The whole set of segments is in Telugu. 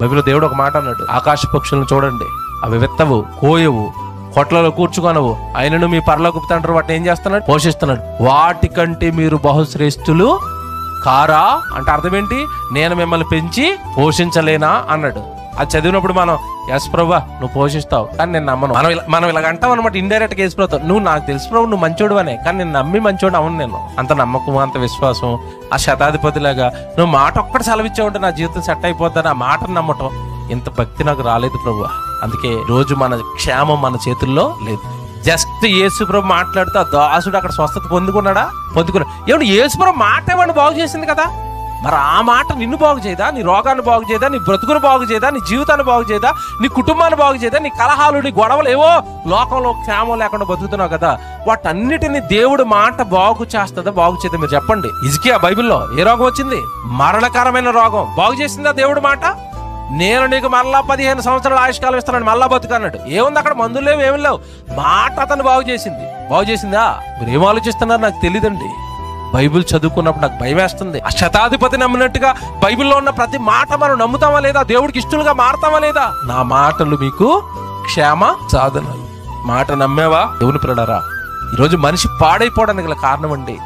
బైబిల్లో దేవుడు ఒక మాట అన్నాడు, ఆకాశ పక్షులను చూడండి, అవి విత్తవు, కోయవు, కొట్లలో కూర్చుకొనవు, ఆయనను మీ పరలోకపు తండ్రి వాటిని ఏం చేస్తున్నాడు? పోషిస్తున్నాడు. వాటికంటే మీరు బహుశ్రేష్ఠులు కారా అంటే అర్థం ఏంటి? నేను మిమ్మల్ని పెంచి పోషించలేనా అన్నాడు. అది చదివినప్పుడు మనం ఎస్ ప్రభా నువ్వు పోషిస్తావు, కానీ నేను నమ్మను. మనం ఇలాగ అంటాం అనమాట, ఇండైరెక్ట్గా యేసు ప్రభుతో నువ్వు నాకు తెలుసు ప్రభు నువ్వు మంచోడు అనే, కానీ నేను నమ్మి మంచోడు అవును. నేను అంత నమ్మకం, అంత విశ్వాసం, ఆ శతాధిపతిలాగా నువ్వు మాట ఒక్కటి సెలవిచ్చావుంటే నా జీవితం సెట్ అయిపోద్దని ఆ మాటను నమ్మటం, ఇంత భక్తి నాకు రాలేదు ప్రభు. అందుకే రోజు మన క్షేమం మన చేతుల్లో లేదు. జస్ట్ యేసు ప్రభు మాట్లాడుతూ ఆ దాసుడు అక్కడ స్వస్థత పొందుకున్నాడా? పొందుకున్నాడు. ఏమిటి యేసు ప్రభు మాట ఏమన్నా బాగు చేసింది కదా, మరి ఆ మాట నిన్ను బాగు చేయదా? నీ రోగాన్ని బాగు చేయదా? నీ బ్రతుకును బాగు చేయదా? నీ జీవితాన్ని బాగు చేయదా? నీ కుటుంబాన్ని బాగు చేయదా? నీ కలహాలు, నీ గొడవలు, ఏవో లోకంలో క్షేమం లేకుండా బతుకుతున్నావు కదా, వాటన్నిటిని దేవుడు మాట బాగు చేస్తుందా? బాగు చేయదా? మీరు చెప్పండి. హిజ్కియా బైబిల్లో ఏ రోగం వచ్చింది? మరణకరమైన రోగం. బాగు చేసిందా దేవుడు మాట? నేను నీకు మళ్ళా 15 సంవత్సరాల ఆయుష్కాలం ఇస్తానని మళ్ళా బతుకన్నాడు. ఏముంది అక్కడ? మందులు లేవు, ఏమి లేవు. మాట అతను బాగు చేసింది. బాగు చేసిందా? మీరు ఏం ఆలోచిస్తున్నారు నాకు తెలియదండి. బైబిల్ చదువుకున్నప్పుడు నాకు భయం వేస్తుంది. ఆ శతాధిపతి నమ్మినట్టుగా బైబిల్లో ఉన్న ప్రతి మాట మనం నమ్ముతామా లేదా? దేవుడికి ఇష్టలుగా మారతామా లేదా? నా మాటలు మీకు క్షేమ సాధనలు. మాట నమ్మేవా? దేవుని పిల్లలారా, ఈరోజు మనిషి పాడైపోవడానికి గల కారణం అండి,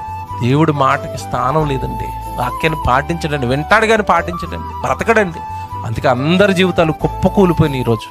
దేవుడి మాటకి స్థానం లేదండి. వాక్యాన్ని పాటించడండి, వింటాడు కానీ పాటించడండి, బ్రతకడండి. అందుకే అందరి జీవితాలు కుప్పకూలిపోయినాయి ఈరోజు.